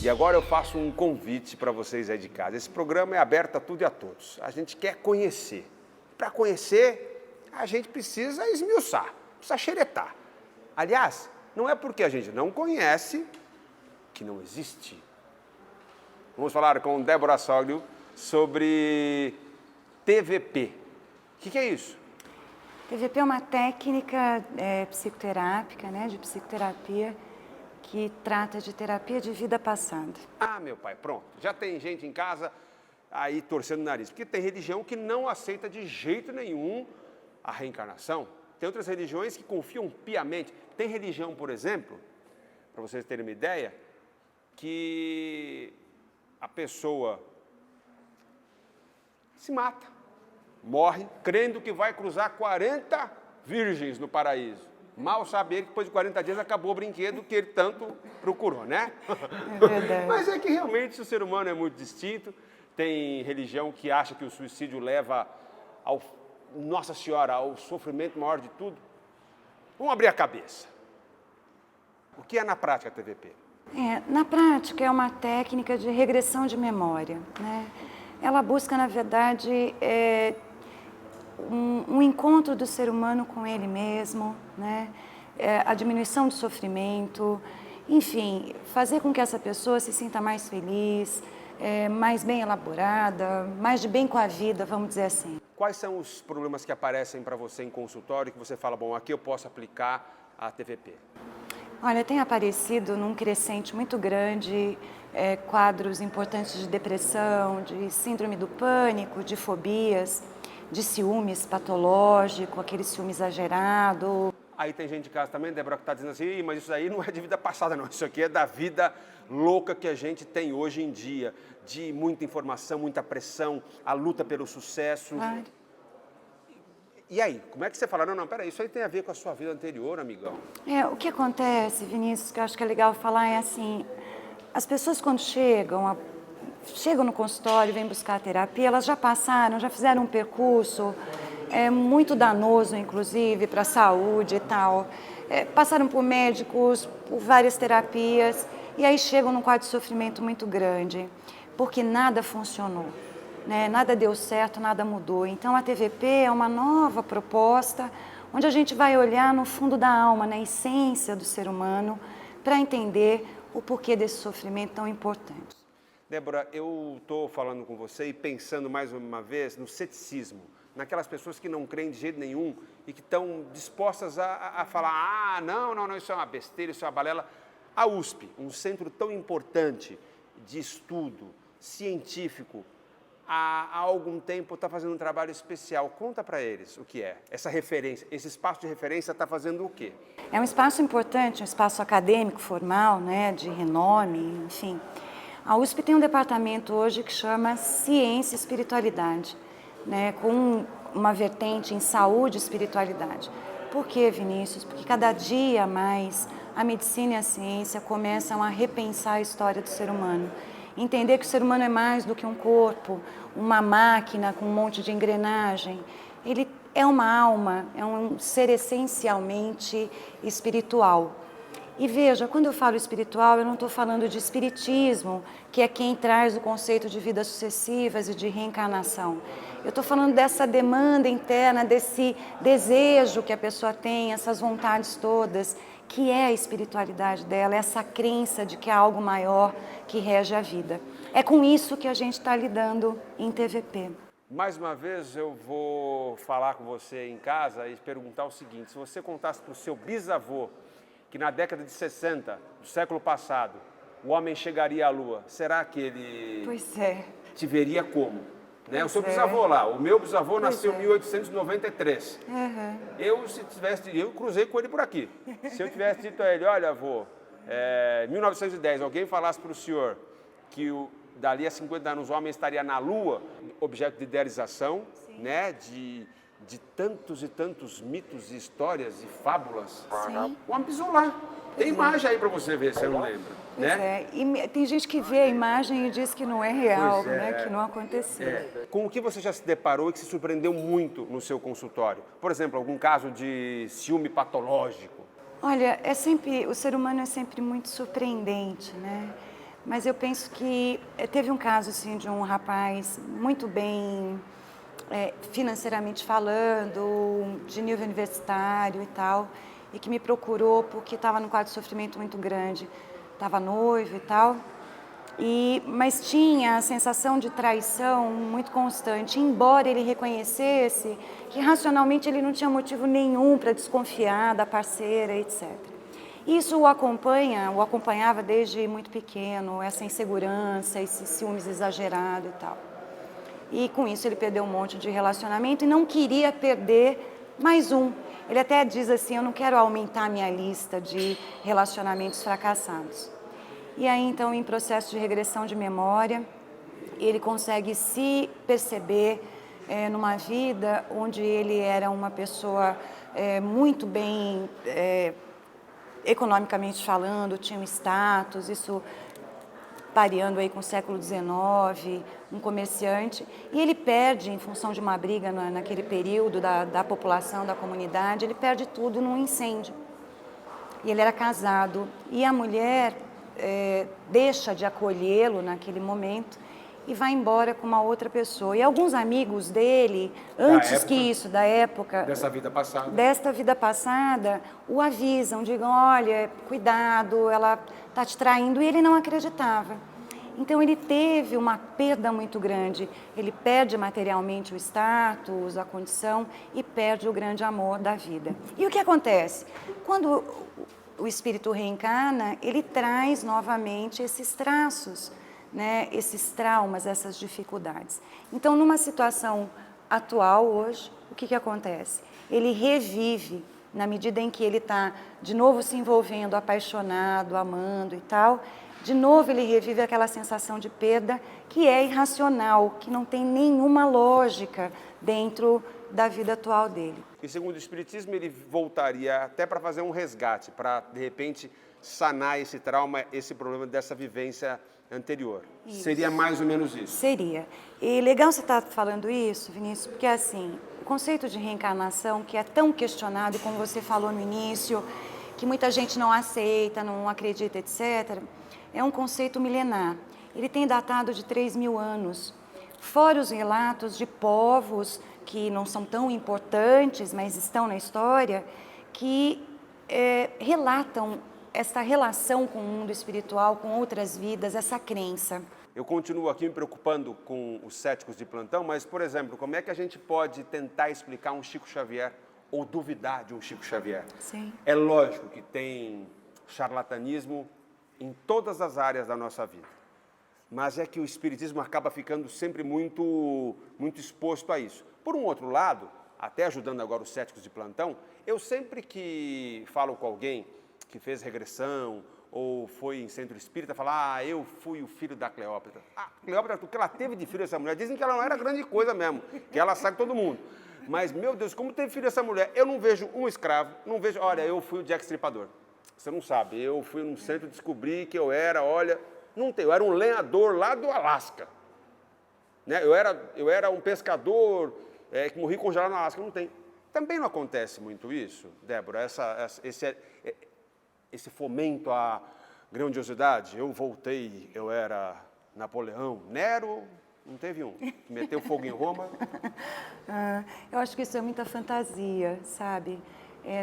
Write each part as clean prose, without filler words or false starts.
E agora eu faço um convite para vocês aí de casa. Esse programa é aberto a tudo e a todos. A gente quer conhecer. Para conhecer, a gente precisa esmiuçar, precisa xeretar. Aliás, não é porque a gente não conhece que não existe. Vamos falar com Débora Sóglio sobre TVP. O que é isso? TVP é uma técnica psicoterápica, né, de psicoterapia, que trata de terapia de vida passada. Ah, meu pai, pronto. Já tem gente em casa aí torcendo o nariz. Porque tem religião que não aceita de jeito nenhum a reencarnação. Tem outras religiões que confiam piamente. Tem religião, por exemplo, para vocês terem uma ideia, que a pessoa se mata, morre, crendo que vai cruzar 40 virgens no paraíso. Mal saber que depois de 40 dias acabou o brinquedo que ele tanto procurou, né? É verdade. Mas é que realmente o ser humano é muito distinto. Tem religião que acha que o suicídio leva ao, Nossa Senhora, ao sofrimento maior de tudo. Vamos abrir a cabeça. O que é na prática a TVP? Na prática é uma técnica de regressão de memória, né? Ela busca, na verdade, um encontro do ser humano com ele mesmo, né? A diminuição do sofrimento, enfim, fazer com que essa pessoa se sinta mais feliz, mais bem elaborada, mais de bem com a vida, vamos dizer assim. Quais são os problemas que aparecem para você em consultório que você fala, bom, aqui eu posso aplicar a TVP? Olha, tem aparecido num crescente muito grande quadros importantes de depressão, de síndrome do pânico, de fobias, de ciúmes patológico, aquele ciúme exagerado. Aí tem gente de casa também, Débora, que está dizendo assim, mas isso aí não é de vida passada não, isso aqui é da vida louca que a gente tem hoje em dia, de muita informação, muita pressão, a luta pelo sucesso. Claro. E aí, como é que você fala, não, peraí, isso aí tem a ver com a sua vida anterior, amigão? O que acontece, Vinícius, que eu acho que é legal falar, é assim, as pessoas quando chegam no consultório, vêm buscar a terapia, elas já passaram, já fizeram um percurso muito danoso, inclusive, para a saúde e tal. Passaram por médicos, por várias terapias, e aí chegam num quadro de sofrimento muito grande, porque nada funcionou, né? Nada deu certo, nada mudou. Então, a TVP é uma nova proposta, onde a gente vai olhar no fundo da alma, na essência do ser humano, para entender o porquê desse sofrimento tão importante. Débora, eu estou falando com você e pensando mais uma vez no ceticismo, naquelas pessoas que não creem de jeito nenhum e que estão dispostas a falar, não, isso é uma besteira, isso é uma balela. A USP, um centro tão importante de estudo científico, há algum tempo está fazendo um trabalho especial. Conta para eles o que é, essa referência, esse espaço de referência está fazendo o quê? É um espaço importante, um espaço acadêmico, formal, né, de renome, enfim. A USP tem um departamento hoje que chama Ciência e Espiritualidade, né, com uma vertente em saúde e espiritualidade. Por quê, Vinícius? Porque cada dia mais a medicina e a ciência começam a repensar a história do ser humano. Entender que o ser humano é mais do que um corpo, uma máquina com um monte de engrenagem. Ele é uma alma, é um ser essencialmente espiritual. E veja, quando eu falo espiritual, eu não estou falando de espiritismo, que é quem traz o conceito de vidas sucessivas e de reencarnação. Eu estou falando dessa demanda interna, desse desejo que a pessoa tem, essas vontades todas, que é a espiritualidade dela, essa crença de que há algo maior que rege a vida. É com isso que a gente está lidando em TVP. Mais uma vez eu vou falar com você em casa e perguntar o seguinte, se você contasse para o seu bisavô que na década de 60 do século passado o homem chegaria à Lua, será que ele te veria como? Né? O seu bisavô lá, o meu bisavô nasceu em 1893. Uhum. Eu cruzei com ele por aqui. Se eu tivesse dito a ele, olha, avô, 1910, alguém falasse para o senhor que dali a 50 anos o homem estaria na Lua, objeto de idealização, né, de tantos e tantos mitos, histórias e fábulas. Sim. O homem pisou lá. Tem imagem aí para você ver, você não lembra. Né? E tem gente que vê a imagem e diz que não é real, né? Que não aconteceu. Com o que você já se deparou e que se surpreendeu muito no seu consultório? Por exemplo, algum caso de ciúme patológico? Olha, o ser humano é sempre muito surpreendente, né? Mas eu penso que teve um caso, assim, de um rapaz muito bem financeiramente falando, de nível universitário e tal, e que me procurou porque estava num quadro de sofrimento muito grande. Estava noivo e tal, mas tinha a sensação de traição muito constante, embora ele reconhecesse que racionalmente ele não tinha motivo nenhum para desconfiar da parceira, etc. Isso o acompanhava desde muito pequeno, essa insegurança, esse ciúmes exagerado e tal. E com isso ele perdeu um monte de relacionamento e não queria perder mais um. Ele até diz assim, eu não quero aumentar minha lista de relacionamentos fracassados. E aí, então, em processo de regressão de memória, ele consegue se perceber numa vida onde ele era uma pessoa muito bem, economicamente falando, tinha um status, isso pareando aí com o século XIX, um comerciante, e ele perde, em função de uma briga naquele período da população, da comunidade, ele perde tudo num incêndio. E ele era casado, e a mulher deixa de acolhê-lo naquele momento e vai embora com uma outra pessoa. E alguns amigos dele, da época, desta vida passada, o avisam, digam, olha, cuidado, ela está te traindo, e ele não acreditava. Então ele teve uma perda muito grande, ele perde materialmente o status, a condição e perde o grande amor da vida. E o que acontece? Quando o espírito reencarna, ele traz novamente esses traços, né, esses traumas, essas dificuldades. Então, numa situação atual hoje, o que acontece? Ele revive, na medida em que ele está de novo se envolvendo, apaixonado, amando e tal, de novo ele revive aquela sensação de perda que é irracional, que não tem nenhuma lógica dentro da vida atual dele. E segundo o Espiritismo, ele voltaria até para fazer um resgate, para, de repente, sanar esse trauma, esse problema dessa vivência anterior. Isso. Seria mais ou menos isso? Seria. E legal você estar falando isso, Vinícius, porque assim, o conceito de reencarnação, que é tão questionado, e como você falou no início, que muita gente não aceita, não acredita, etc., é um conceito milenar. Ele tem datado de 3.000 anos. Fora os relatos de povos que não são tão importantes, mas estão na história, que relatam essa relação com o mundo espiritual, com outras vidas, essa crença. Eu continuo aqui me preocupando com os céticos de plantão, mas, por exemplo, como é que a gente pode tentar explicar um Chico Xavier ou duvidar de um Chico Xavier? Sim. É lógico que tem charlatanismo em todas as áreas da nossa vida. Mas é que o Espiritismo acaba ficando sempre muito exposto a isso. Por um outro lado, até ajudando agora os céticos de plantão, eu sempre que falo com alguém que fez regressão ou foi em centro espírita, fala, eu fui o filho da Cleópatra. Cleópatra, o que ela teve de filho essa mulher? Dizem que ela não era grande coisa mesmo, que ela sabe todo mundo. Mas, meu Deus, como teve filho essa mulher? Eu não vejo um escravo, não vejo, olha, eu fui o Jack Stripador. Você não sabe, eu fui num centro e descobri que eu era, olha, não tem, eu era um lenhador lá do Alasca. Né? Eu era um pescador que morri congelado no Alasca, não tem. Também não acontece muito isso, Débora, esse fomento à grandiosidade. Eu voltei, eu era Napoleão, Nero, não teve um, que meteu fogo em Roma. Eu acho que isso é muita fantasia, sabe?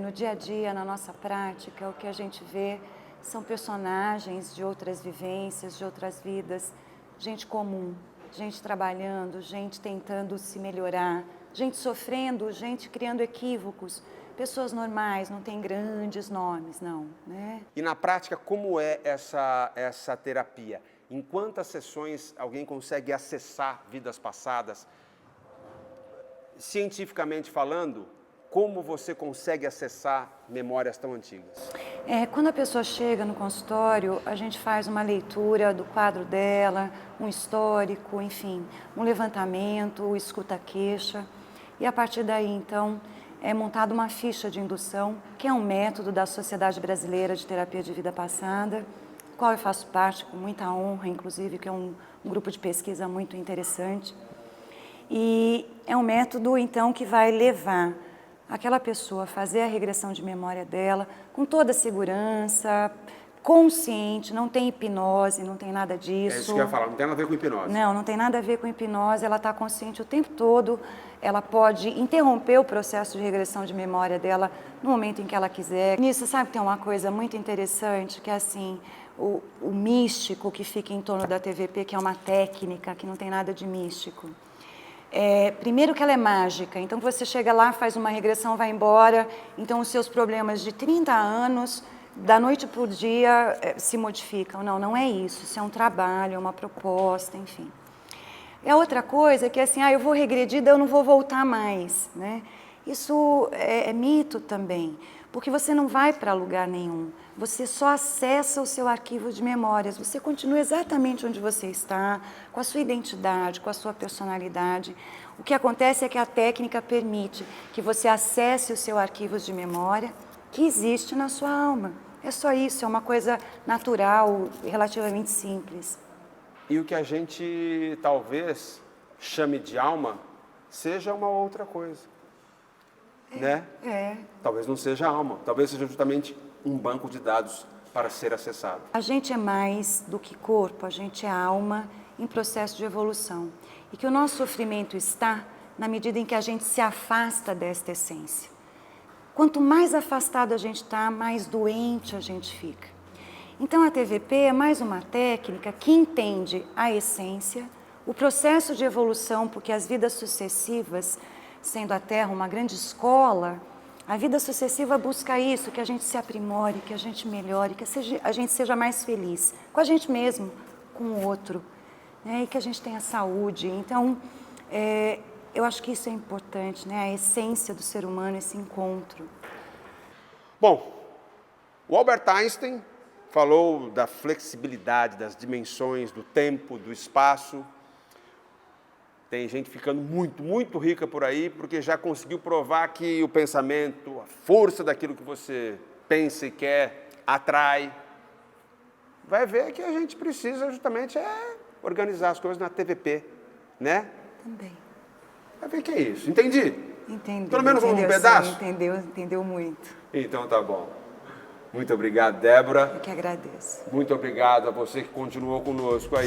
No dia a dia, na nossa prática, o que a gente vê são personagens de outras vivências, de outras vidas, gente comum, gente trabalhando, gente tentando se melhorar, gente sofrendo, gente criando equívocos, pessoas normais, não tem grandes nomes, não, né? E na prática, como é essa terapia? Em quantas sessões alguém consegue acessar vidas passadas? Cientificamente falando, como você consegue acessar memórias tão antigas? Quando a pessoa chega no consultório, a gente faz uma leitura do quadro dela, um histórico, enfim, um levantamento, escuta-queixa, e a partir daí, então, é montada uma ficha de indução, que é um método da Sociedade Brasileira de Terapia de Vida Passada, do qual eu faço parte com muita honra, inclusive, que é um grupo de pesquisa muito interessante. E é um método, então, que vai levar aquela pessoa fazer a regressão de memória dela com toda a segurança, consciente, não tem hipnose, não tem nada disso. É isso que eu ia falar, não tem nada a ver com hipnose. Não, não tem nada a ver com hipnose, ela está consciente o tempo todo, ela pode interromper o processo de regressão de memória dela no momento em que ela quiser. Nisso, sabe que tem uma coisa muito interessante, que é assim, o místico que fica em torno da TVP, que é uma técnica, que não tem nada de místico. Primeiro que ela é mágica, então você chega lá, faz uma regressão, vai embora, então os seus problemas de 30 anos... da noite para o dia se modificam. Não, não é isso. Isso é um trabalho, é uma proposta, enfim. E a outra coisa é que assim, eu vou regredir, daí eu não vou voltar mais, né? Isso é mito também, porque você não vai para lugar nenhum. Você só acessa o seu arquivo de memórias. Você continua exatamente onde você está, com a sua identidade, com a sua personalidade. O que acontece é que a técnica permite que você acesse os seus arquivos de memória que existe na sua alma. É só isso, é uma coisa natural, relativamente simples. E o que a gente talvez chame de alma seja uma outra coisa, né? Talvez não seja alma, talvez seja justamente um banco de dados para ser acessado. A gente é mais do que corpo, a gente é alma em processo de evolução. E que o nosso sofrimento está na medida em que a gente se afasta desta essência. Quanto mais afastado a gente está, mais doente a gente fica. Então a TVP é mais uma técnica que entende a essência, o processo de evolução, porque as vidas sucessivas, sendo a Terra uma grande escola, a vida sucessiva busca isso, que a gente se aprimore, que a gente melhore, que a gente seja mais feliz com a gente mesmo, com o outro, né? E que a gente tenha saúde. Então, eu acho que isso é importante, né? A essência do ser humano, esse encontro. Bom, o Albert Einstein falou da flexibilidade, das dimensões, do tempo, do espaço. Tem gente ficando muito, muito rica por aí, porque já conseguiu provar que o pensamento, a força daquilo que você pensa e quer, atrai. Vai ver que a gente precisa justamente organizar as coisas na TVP, né? Também. Vai ver que é isso. Entendi? Entendi. Pelo menos um pedaço? Sim, entendeu muito. Então tá bom. Muito obrigado, Débora. Eu que agradeço. Muito obrigado a você que continuou conosco aí.